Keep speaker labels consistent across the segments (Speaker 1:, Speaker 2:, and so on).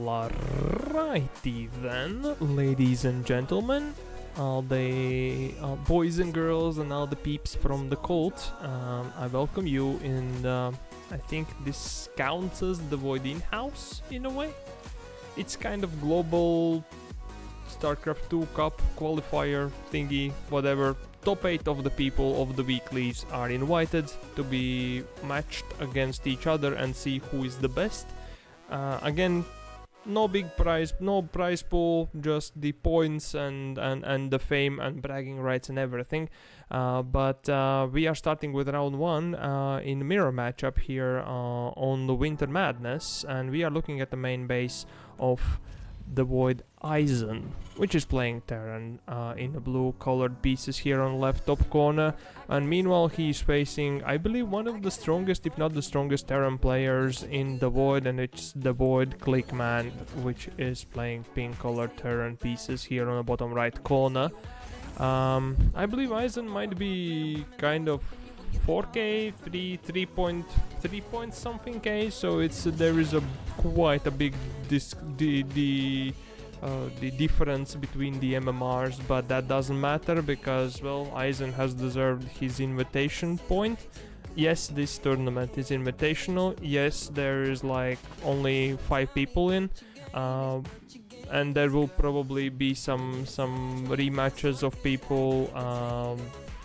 Speaker 1: Alrighty then, ladies and gentlemen, all the boys and girls and all the peeps from the cult, I welcome you in I think this counts as the DeVoid in-house in a way. It's kind of global StarCraft 2 Cup qualifier thingy, whatever. Top 8 of the people of the weeklies are invited to be matched against each other and see who is the best. Again, no big prize, no prize pool, just the points and the fame and bragging rights and everything. But we are starting with round 1 in mirror matchup here on the Winter Madness, and we are looking at the main base of DeVoid Aizen, which is playing Terran in the blue colored pieces here on left top corner, and meanwhile he's facing, I believe, one of the strongest, if not the strongest Terran players in DeVoid, and it's DeVoid ClickMan, which is playing pink colored Terran pieces here on the bottom right corner. I believe Aizen might be kind of 4k, 3 point something k, so there is quite a big the difference between the MMRs, but that doesn't matter because, well, Aizen has deserved his invitation point. Yes, this tournament is invitational. Yes, there is like only 5 people in, and there will probably be some rematches of people,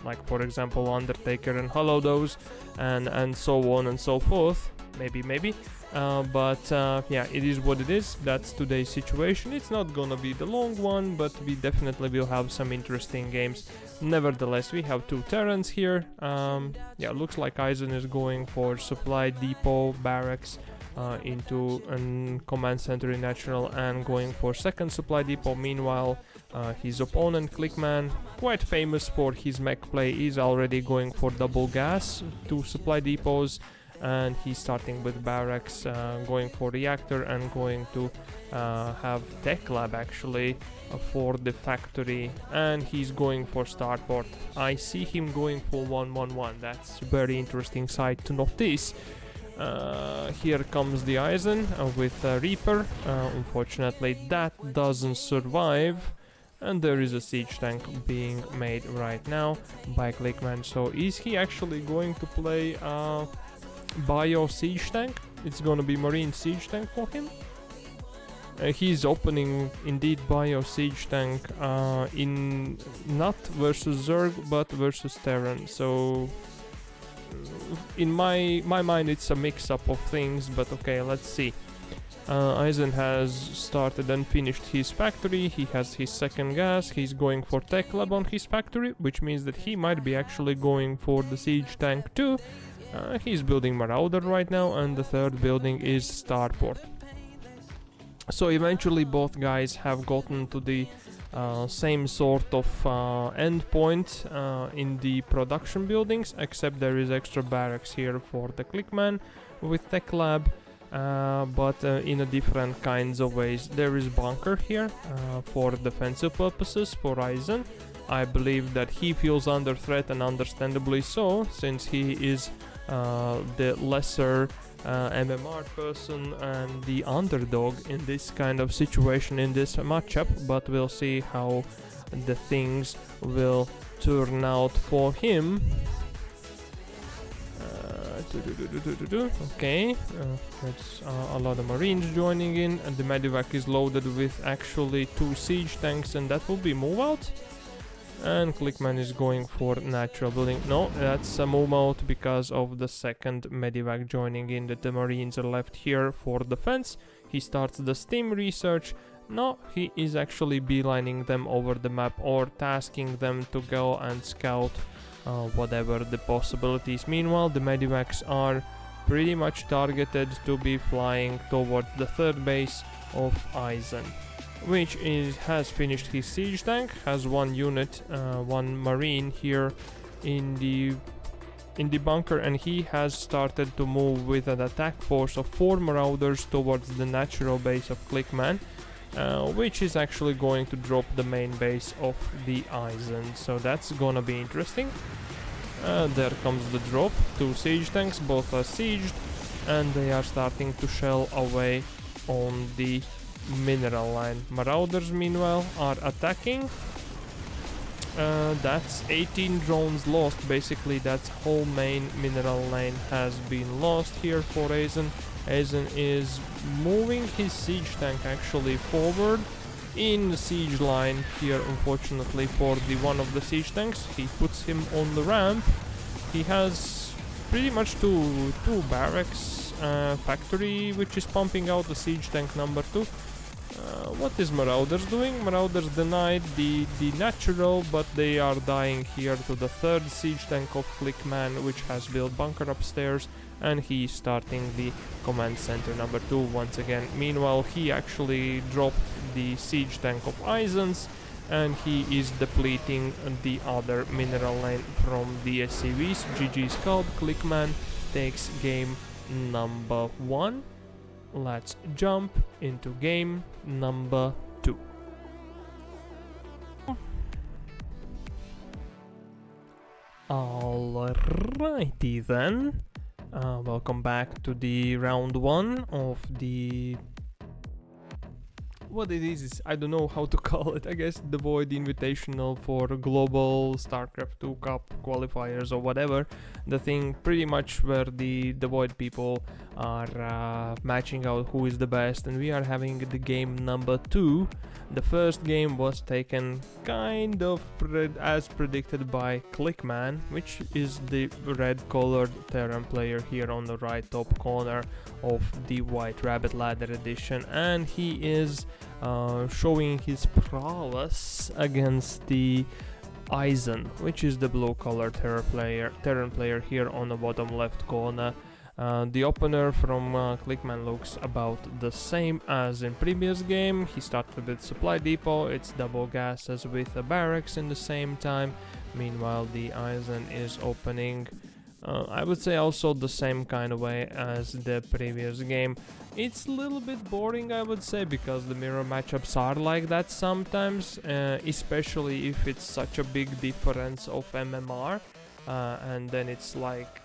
Speaker 1: like for example Undertaker and Holodos and so on and so forth. Maybe. But yeah, it is what it is. That's today's situation. It's not gonna be the long one, but we definitely will have some interesting games. Nevertheless, we have 2 Terrans here. Yeah, looks like Aizen is going for supply depot barracks into a command center in National and going for second supply depot. Meanwhile, his opponent ClickMan, quite famous for his mech play, is already going for double gas, 2 supply depots, and he's starting with barracks, going for reactor and going to have tech lab actually for the factory, and he's going for starport. I see him going for 1-1-1. That's a very interesting sight to notice. Here comes the Aizen with Reaper. Unfortunately that doesn't survive, and there is a siege tank being made right now by ClickMan. So is he actually going to play bio siege tank? It's gonna be marine siege tank for him. He's opening indeed bio siege tank in not versus Zerg but versus Terran. So in my mind it's a mix-up of things, but okay, let's see. Aizen has started and finished his factory. He has his second gas. He's going for tech lab on his factory, which means that he might be actually going for the siege tank too. He's building Marauder right now, and the third building is Starport. So eventually both guys have gotten to the same sort of endpoint in the production buildings, except there is extra barracks here for the ClickMan with tech lab, but in a different kinds of ways. There is bunker here for defensive purposes for Aizen. I believe that he feels under threat, and understandably so, since he is the lesser MMR person and the underdog in this kind of situation in this matchup, but we'll see how the things will turn out for him. Okay, that's a lot of Marines joining in, and the Medivac is loaded with actually 2 siege tanks, and that will be move out. And ClickMan is going for natural building. No, that's a move out because of the second Medivac joining in, that the Marines are left here for defense. He starts the steam research. No, he is actually beelining them over the map or tasking them to go and scout whatever the possibilities. Meanwhile, the Medivacs are pretty much targeted to be flying towards the third base of Aizen, which has finished his siege tank, has 1 unit, 1 marine here in the bunker, and he has started to move with an attack force of 4 Marauders towards the natural base of ClickMan, which is actually going to drop the main base of the Aizen. So that's gonna be interesting. There comes the drop. 2 siege tanks, both are sieged, and they are starting to shell away on the mineral line. Marauders meanwhile are attacking. That's 18 drones lost. Basically that's whole main mineral lane has been lost here for Aizen. Aizen is moving his siege tank actually forward in the siege line here, unfortunately for the one of the siege tanks. He puts him on the ramp. He has pretty much two barracks, factory which is pumping out the siege tank number 2. What is Marauders doing? Marauders denied the natural, but they are dying here to the third siege tank of ClickMan, which has built bunker upstairs, and he's starting the command center number 2 once again. Meanwhile, he actually dropped the siege tank of Aizen's, and he is depleting the other mineral lane from the SCVs. GG's called. ClickMan takes game number 1. Let's jump into game number 2. Alrighty then. Welcome back to the round 1 of the... What it is I don't know how to call it. I guess DeVoid Invitational for Global StarCraft 2 Cup qualifiers or whatever. The thing pretty much where the DeVoid people are matching out who is the best, and we are having the game number 2. The first game was taken kind of as predicted by ClickMan, which is the red colored Terran player here on the right top corner of the White Rabbit Ladder edition, and he is showing his prowess against the Aizen, which is the blue colored Terran player here on the bottom left corner. The opener from ClickMan looks about the same as in previous game. He started with supply depot, it's double gases with a barracks in the same time. Meanwhile the Aizen is opening, I would say also the same kind of way as the previous game. It's a little bit boring, I would say, because the mirror matchups are like that sometimes, especially if it's such a big difference of MMR, and then it's like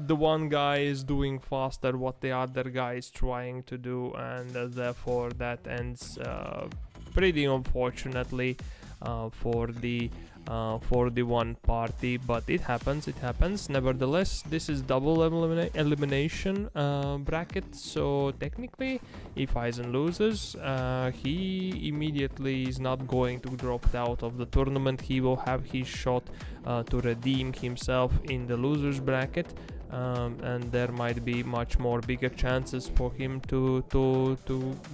Speaker 1: the one guy is doing faster what the other guy is trying to do, and therefore that ends pretty unfortunately for the one party, but it happens. Nevertheless, this is double elimination bracket, so technically if Aizen loses, he immediately is not going to drop out of the tournament. He will have his shot to redeem himself in the losers bracket, and there might be much more bigger chances for him to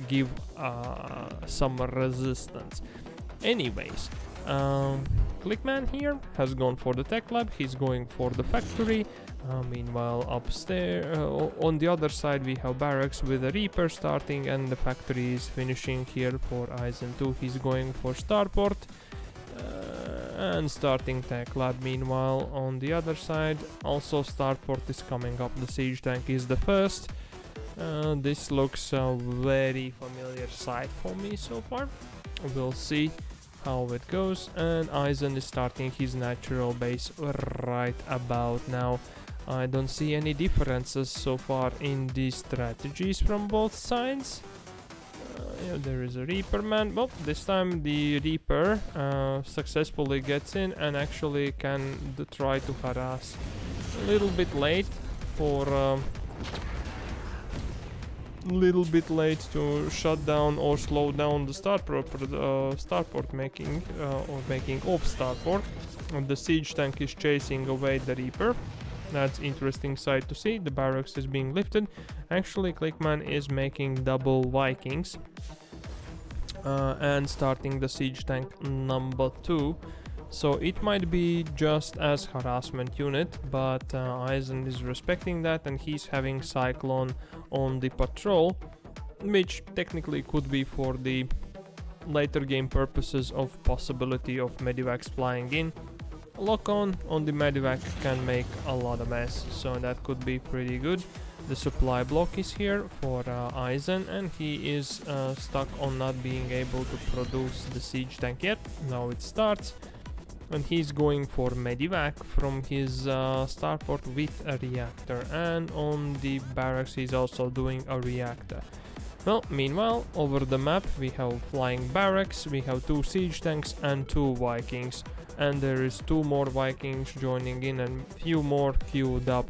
Speaker 1: give some resistance. Anyways, ClickMan here has gone for the tech lab. He's going for the factory. Meanwhile, upstairs on the other side we have barracks with a Reaper starting, and the factory is finishing here for Aizen 2. He's going for starport and starting tech lab. Meanwhile, on the other side also starport is coming up. The siege tank is the first. This looks a very familiar sight for me so far. We'll see how it goes, and Aizen is starting his natural base right about now. I don't see any differences so far in the strategies from both sides. Yeah, there is a Reaper man. Well, this time the Reaper successfully gets in and actually can try to harass. A little bit late for little bit late to shut down or slow down the starport making of starport. The siege tank is chasing away the Reaper. That's interesting sight to see. The barracks is being lifted. Actually, ClickMan is making double Vikings and starting the siege tank number 2. So it might be just as harassment unit, but Aizen is respecting that, and he's having Cyclone on the patrol, which technically could be for the later game purposes of possibility of medivacs flying in. Lock on the medivac can make a lot of mess, so that could be pretty good. The supply block is here for Aizen, and he is stuck on not being able to produce the siege tank yet. Now it starts, and he's going for medivac from his starport with a reactor, and on the barracks he's also doing a reactor. Well, meanwhile, over the map we have flying barracks, we have 2 siege tanks and 2 Vikings. And there is 2 more Vikings joining in and few more queued up.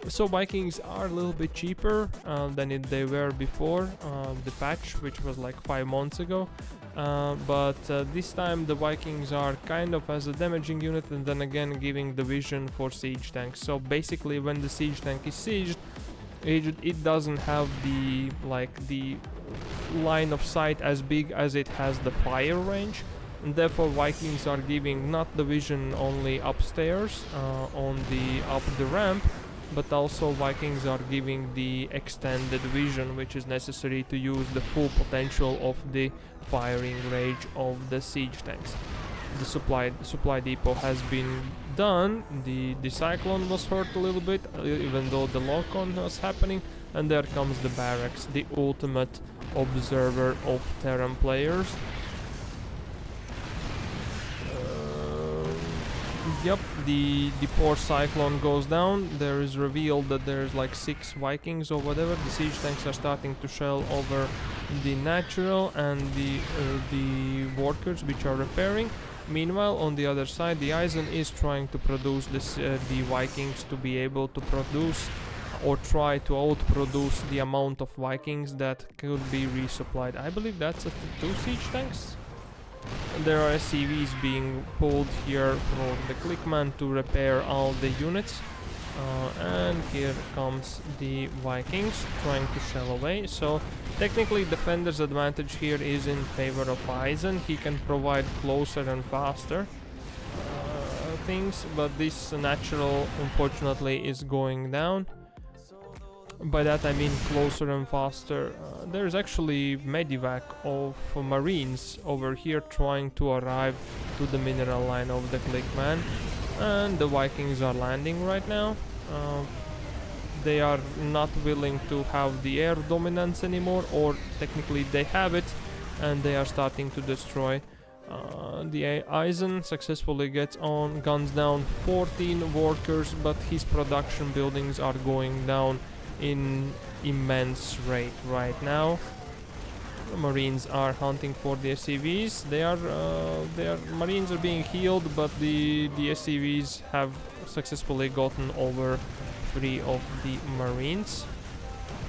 Speaker 1: So Vikings are a little bit cheaper than they were before the patch, which was like 5 months ago. But this time the Vikings are kind of as a damaging unit, and then again giving the vision for siege tanks. So basically when the siege tank is sieged, it doesn't have the line of sight as big as it has the fire range, and therefore Vikings are giving not the vision only upstairs up the ramp, but also Vikings are giving the extended vision, which is necessary to use the full potential of the firing range of the siege tanks. The supply depot has been done. The cyclone was hurt a little bit, even though the lock-on was happening, and there comes the barracks, the ultimate observer of Terran players. Yep, the poor cyclone goes down. There is revealed that there's like 6 Vikings or whatever. The siege tanks are starting to shell over the natural and the workers which are repairing. Meanwhile, on the other side, the Aizen is trying to produce the Vikings to be able to produce or try to outproduce the amount of Vikings that could be resupplied. I believe that's 2 siege tanks. There are SCVs being pulled here for the ClickMan to repair all the units. And here comes the Vikings trying to shell away. So technically defender's advantage here is in favor of Aizen. He can provide closer and faster things, but this natural unfortunately is going down. By that I mean closer and faster. There's actually medivac of marines over here trying to arrive to the mineral line of the ClickMan, and the Vikings are landing right now. They are not willing to have the air dominance anymore, or technically they have it, and they are starting to destroy. The Aizen successfully gets on, guns down 14 workers, but his production buildings are going down in immense rate right now. The Marines are hunting for the SCVs. Their Marines are being healed, but the SCVs have successfully gotten over 3 of the Marines.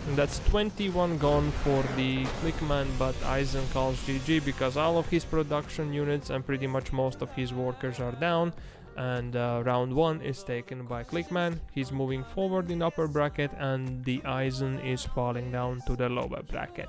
Speaker 1: And that's 21 gone for the ClickMan, but Aizen calls GG because all of his production units and pretty much most of his workers are down. And round 1 is taken by ClickMan. He's moving forward in upper bracket, and the Aizen is falling down to the lower bracket.